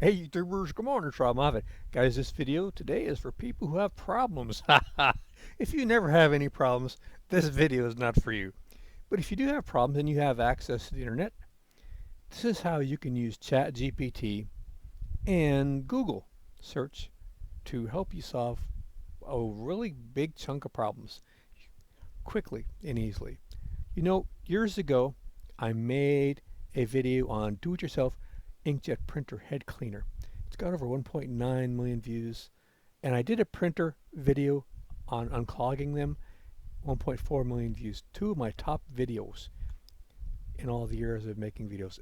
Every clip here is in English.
Hey YouTubers, come on, it's Rob Moffat. Guys, this video today is for people who have problems. If you never have any problems, this video is not for you. But if you do have problems and you have access to the internet, this is how you can use ChatGPT and Google search to help you solve a really big chunk of problems quickly and easily. You know, years ago, I made a video on do-it-yourself inkjet printer head cleaner. It's got over 1.9 million views. And I did a printer video on unclogging them, 1.4 million views. Two of my top videos in all the years of making videos.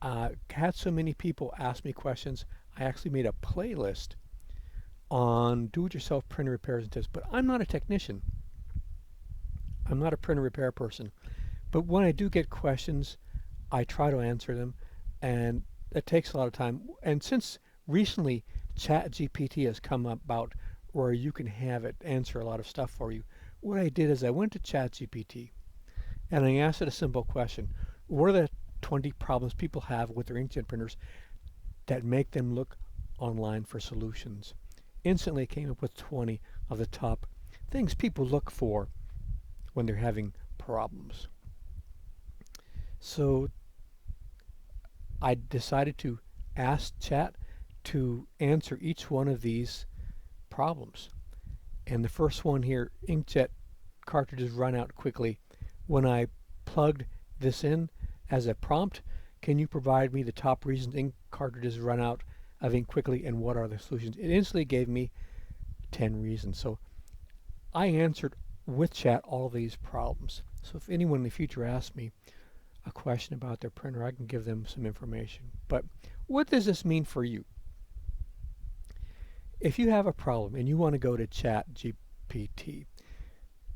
Had so many people ask me questions, I actually made a playlist on do-it-yourself printer repairs and tips. But I'm not a technician. I'm not a printer repair person. But when I do get questions, I try to answer them, and it takes a lot of time. And since recently ChatGPT has come about where you can have it answer a lot of stuff for you, what I did is I went to ChatGPT and I asked it a simple question. What are the 20 problems people have with their inkjet printers that make them look online for solutions? Instantly came up with 20 of the top things people look for when they're having problems. So I decided to ask Chat to answer each one of these problems. And the first one here, inkjet cartridges run out quickly. When I plugged this in as a prompt, can you provide me the top reasons ink cartridges run out of ink quickly and what are the solutions? It instantly gave me 10 reasons. So I answered with Chat all these problems. So if anyone in the future asks me a question about their printer, I can give them some information. But what does this mean for you? If you have a problem and you want to go to ChatGPT,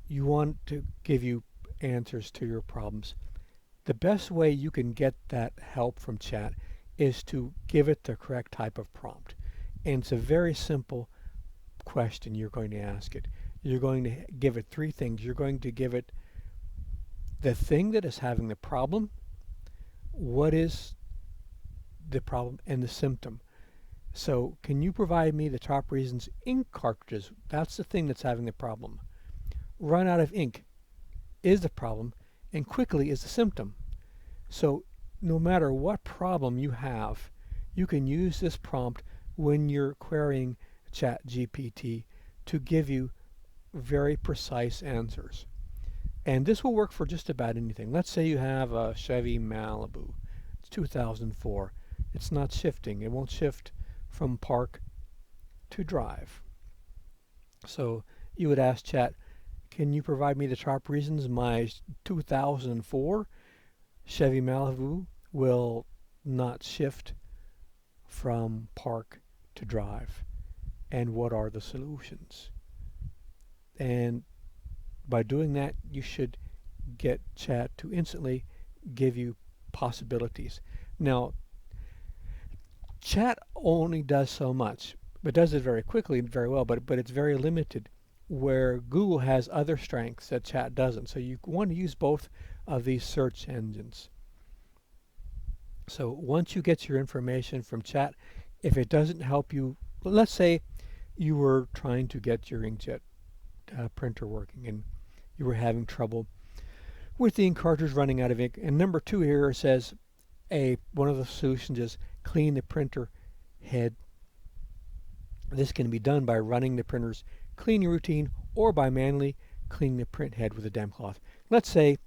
you want to give you answers to your problems, the best way you can get that help from Chat is to give it the correct type of prompt. And it's a very simple question you're going to ask it. You're going to give it three things. You're going to give it the thing that is having the problem, what is the problem, and the symptom. So can you provide me the top reasons ink cartridges, that's the thing that's having the problem, run out of ink is the problem, and quickly is the symptom. So no matter what problem you have, you can use this prompt when you're querying ChatGPT to give you very precise answers. And this will work for just about anything. Let's say you have a Chevy Malibu. It's 2004. It's not shifting. It won't shift from park to drive. So you would ask Chat, can you provide me the top reasons my 2004 Chevy Malibu will not shift from park to drive? And what are the solutions? And by doing that, you should get Chat to instantly give you possibilities. Now, Chat only does so much, but does it very quickly and very well, but it's very limited, where Google has other strengths that Chat doesn't. So you want to use both of these search engines. So once you get your information from Chat, if it doesn't help you, let's say you were trying to get your inkjet printer working and you were having trouble with the ink cartridge running out of ink. And number 2 here says one of the solutions is clean the printer head. This can be done by running the printer's cleaning routine or by manually cleaning the print head with a damp cloth. Let's say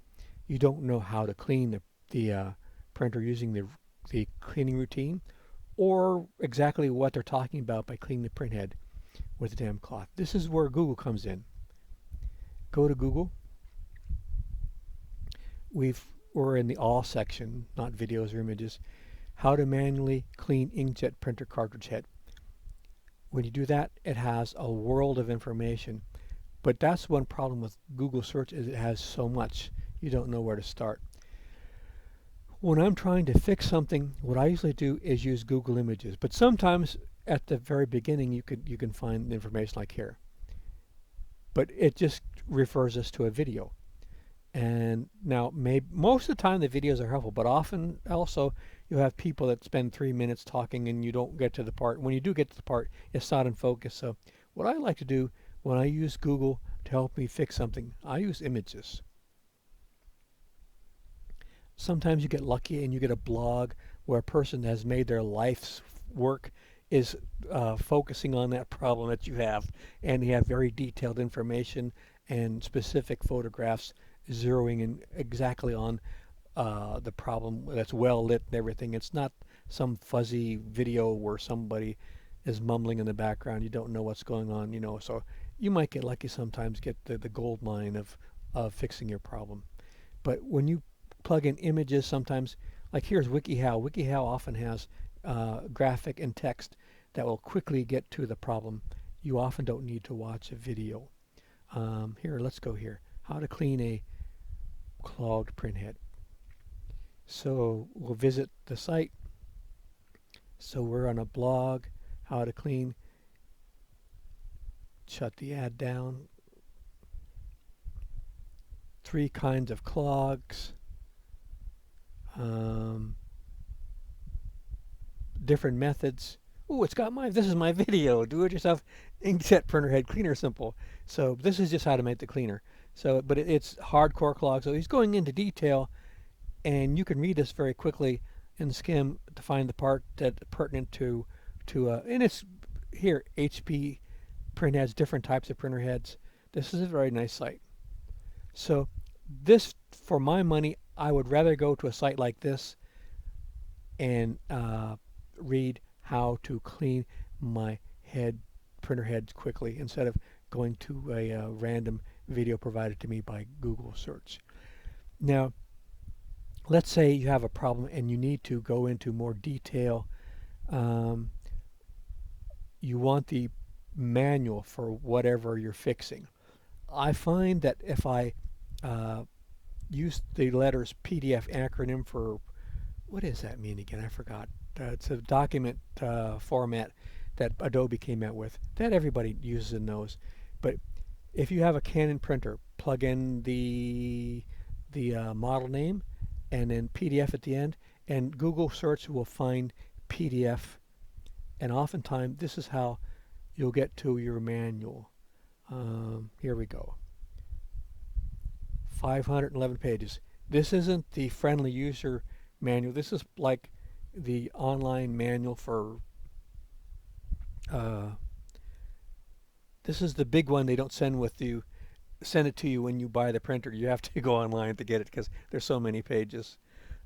you don't know how to clean the printer using the cleaning routine, or exactly what they're talking about by cleaning the print head with a damp cloth. This is where Google comes in. Go to Google. We're in the all section, not videos or images. How to manually clean inkjet printer cartridge head. When you do that, it has a world of information. But that's one problem with Google search, is it has so much you don't know where to start. When I'm trying to fix something, what I usually do is use Google Images. But sometimes at the very beginning you can find information like here. But it just refers us to a video. And now most of the time the videos are helpful, but often also you have people that spend 3 minutes talking and you don't get to the part. When you do get to the part, it's not in focus. So what I like to do when I use Google to help me fix something, I use images. Sometimes you get lucky and you get a blog where a person has made their life's work is focusing on that problem that you have, and they have very detailed information and specific photographs zeroing in exactly on the problem that's well lit and everything. It's not some fuzzy video where somebody is mumbling in the background. You don't know what's going on, you know. So you might get lucky sometimes, get the gold mine of fixing your problem. But when you plug in images, sometimes, like here's WikiHow. WikiHow often has graphic and text that will quickly get to the problem. You often don't need to watch a video. Here, let's go here. How to clean a clogged printhead. So we'll visit the site. So we're on a blog, how to clean. Shut the ad down. 3 kinds of clogs. Different methods. Oh, it's got this is my video. Do it yourself inkjet printer head cleaner simple. So this is just how to make the cleaner. So, but it's hardcore clog. So he's going into detail, and you can read this very quickly and skim to find the part that's pertinent to and it's here, HP print has different types of printer heads. This is a very nice site. So this, for my money, I would rather go to a site like this and read how to clean my printer heads quickly instead of going to a random video provided to me by Google search. Now, let's say you have a problem and you need to go into more detail. You want the manual for whatever you're fixing. I find that if I use the letters PDF acronym for, what does that mean again? I forgot. It's a document format that Adobe came out with that everybody uses and knows. But if you have a Canon printer, plug in the model name and then PDF at the end, and Google search will find PDF. And oftentimes this is how you'll get to your manual. Here we go. 511 pages. This isn't the friendly user manual. This is like the online manual for this is the big one they don't send it to you when you buy the printer. You have to go online to get it because there's so many pages.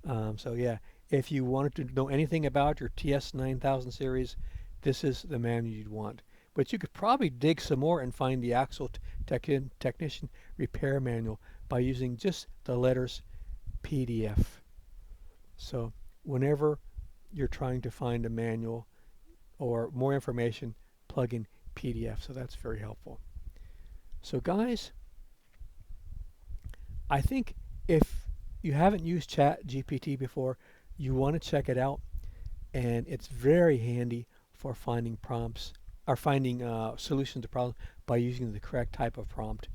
So yeah, if you wanted to know anything about your TS9000 series, this is the manual you'd want. But you could probably dig some more and find the actual technician repair manual by using just the letters PDF. So whenever you're trying to find a manual or more information, plug in PDF. So that's very helpful. So guys, I think if you haven't used ChatGPT before, you want to check it out, and it's very handy for finding prompts or finding solutions to problems by using the correct type of prompt.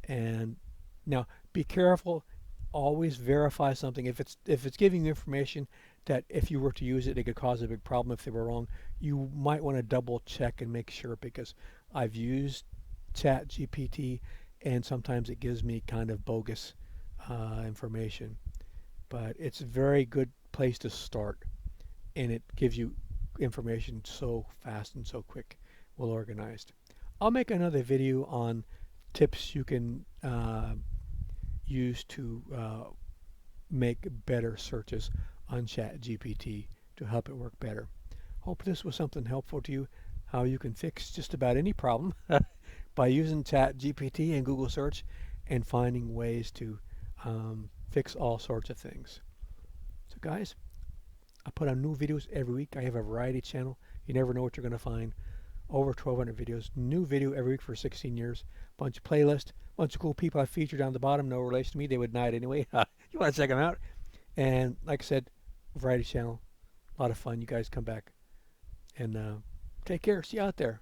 And now be careful, always verify something. If it's giving you information that if you were to use it, it could cause a big problem if they were wrong, you might want to double check and make sure, because I've used ChatGPT and sometimes it gives me kind of bogus information. But it's a very good place to start, and it gives you information so fast and so quick, well organized. I'll make another video on tips you can use to make better searches on ChatGPT to help it work better. Hope this was something helpful to you, how you can fix just about any problem by using ChatGPT and Google search and finding ways to fix all sorts of things. So guys, I put on new videos every week. I have a variety channel. You never know what you're going to find. Over 1,200 videos. New video every week for 16 years. Bunch of playlists. Bunch of cool people I featured down the bottom. No relation to me. They would deny it anyway. You want to check them out. And like I said, variety channel. A lot of fun. You guys come back. And take care. See you out there.